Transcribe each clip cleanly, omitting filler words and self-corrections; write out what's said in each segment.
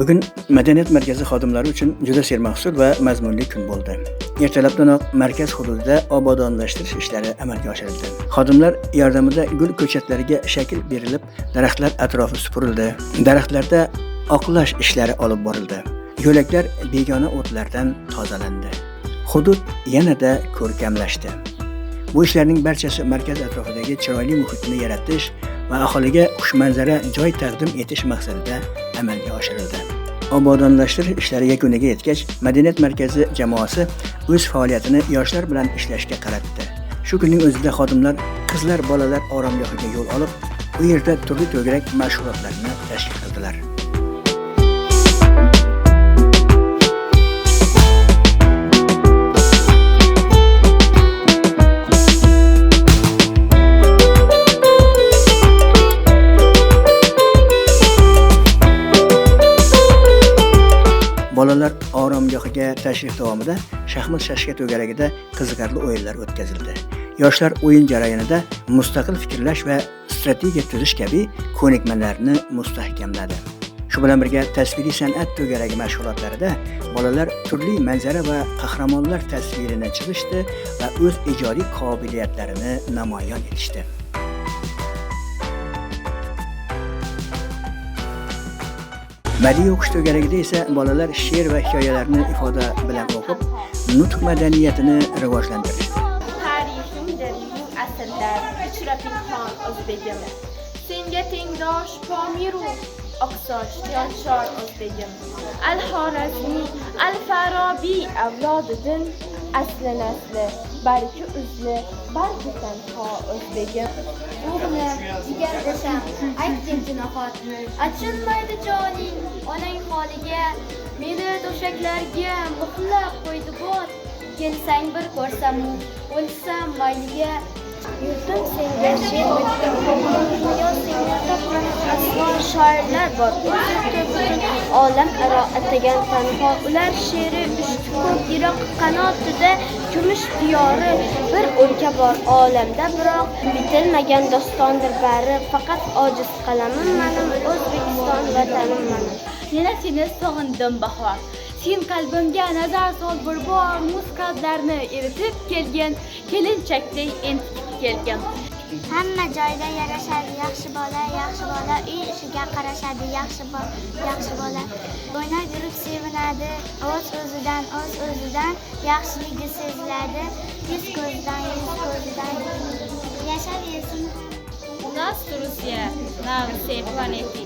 Bugun Madaniyat markazi xodimlari uchun juda sermahsul va mazmunli kun bo'ldi. Ertalabdanoq markaz hududida obodonlashtirish ishlari amalga oshirildi. Xodimlar yordamida gul ko'chatlariga shakl berilib, daraxtlar atrofi supurildi. Daraxtlarda oqlash ishlari olib borildi. Yo'laklar begona o'tlardan tozalandi. Hudud yanada ko'rkamlashdi. Bu ishlarning barchasi markaz atrofidagi chiroyli muhitni yaratish va aholiga xushmanzara joy taqdim etish maqsadida amalga oshirildi. Obodonlashtirish ishlari yakuniga yetgach, Madaniyat markazi jamoasi o'z faoliyatini yoshlar bilan ishlashga qaratdi. Shu kunning o'zida xodimlar qizlar bolalar oromgohiga yo'l olib, u yerda turli to'garak mashg'ulotlarni tashkil qildilar. Bolalar oromgohiga tashrif davomida shaxmat-shashka to'garagida qiziqarli o'yinlar o'tkazildi. Yoshlar o'yin jarayonida mustaqil fikrlash va strategiya tuzish kabi ko'nikmalarni mustahkamladi. Shu bilan birga tasviriy san'at to'garagi mashg'ulotlarida bolalar turli manzara va qahramonlar tasvirini chizishdi va o'z ijodiy qobiliyatlarini namoyon etishdi. Badiiy o'qish to'garagida esa bolalar she'r va hikoyalarni ifoda bilan o'qib, nutq madaniyatini rivojlantirishdi. Tarixingdir ming asrlar ichra pinhon o'zbegim. Senga tengdosh Pomiru, oqsoch yonchor o'zbegim. Al-Xorazmi, Al-Farabiy avlodidan asli nasli, balki uzli, balki tanho o'zbegim. O'g'lim, jigar desam, aytginchi nahot. Achilmaydi joning, onang holiga, meni to'shaklarga muhlab qo'ydi bot. Kelsang bir ko'rsam, o'lsam mayliga. Yurtim senga she'r bitdim, hayot senga topgan asror shoirlar bor. Butun olam aro atagan tanho, ular she'ri uchti ko'k Iroq qanotida kumush diyori bir o'lka bor olamda, biroq bitilmagan dostondir bari, faqat ojiz qalamim mening O'zbekiston vatanim mening. Yana seni sog'indim bahor. Sen qalbimga nazar sol bir bor, muz qalblarni eritib kelgan, kelinchakdek entikib kelgan. Hamma joyda yarashadi yaxshi bola, uy ishiga qarashadi yaxshi bola. O'ynab yurib sevinadi, o'z-o'zidan yaxshiligi seziladi, yuz ko'zdan. Yashab yesin. У нас Турция, на всей планете.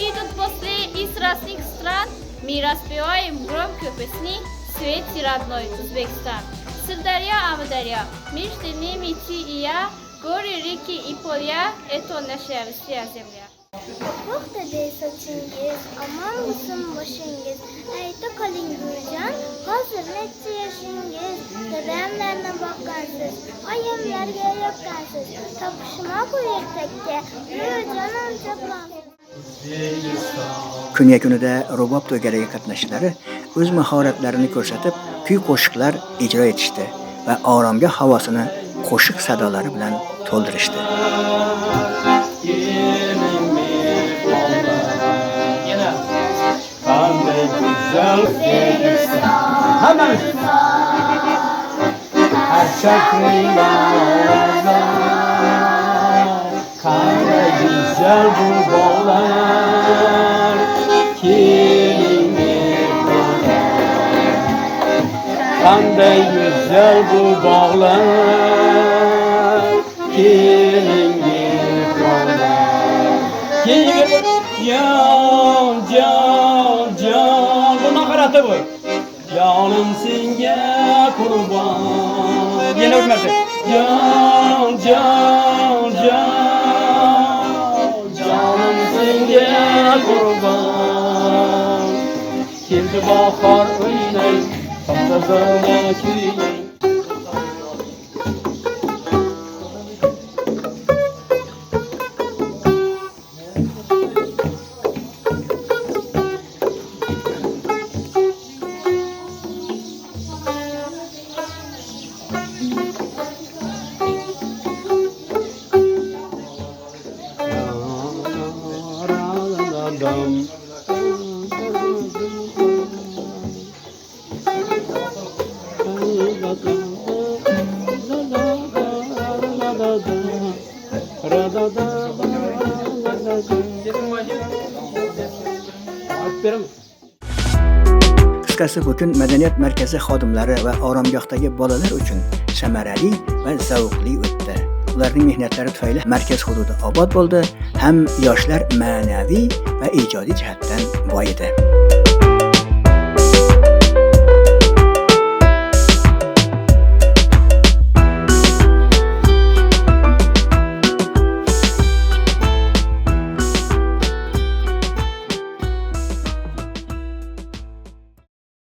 Идут после израильских стран, мы распеваем громко песни «Свете родной Узбекистан». Сырдарья, Амударья, между ними ты и я, горы, реки и поля, это наша вся земля. To'xtaday sochingiz, omon bo'lsin boshingiz. Ayta qoling Guljon, hozir necha yoshingiz? Dadamlarni boqqansiz, oyimlarga yoqqansiz. Topishmoq u ertakka, jonim chaqmoq. Kun yakunida rubob to'garagi qatnashchilari o'z mahoratlarini ko'rsatib, kuy-qo'shiqlar ijro etishdi va oromgoh havosini qo'shiq sadolari bilan to'ldirishdi. Güzel bu bağlar, kimindir bağlar? Kanday güzel bu bağlar, kimindir bağlar? Kimindir? Can, bu nakaratı bu. Canım senga kurban. Yine öpmezsin. Can. Canım senga kurban. Keldi bahar o'ynay, toptazana kuylay. Qisqasi bu kun madaniyat markazi xodimlari va oromgohdagi bolalar uchun samarali va zavqli o'tdi. Ularning mehnatlari tufayli markaz hududi obod bo'ldi, ham yoshlar ma'naviy va ijodiy jihatdan boyidi.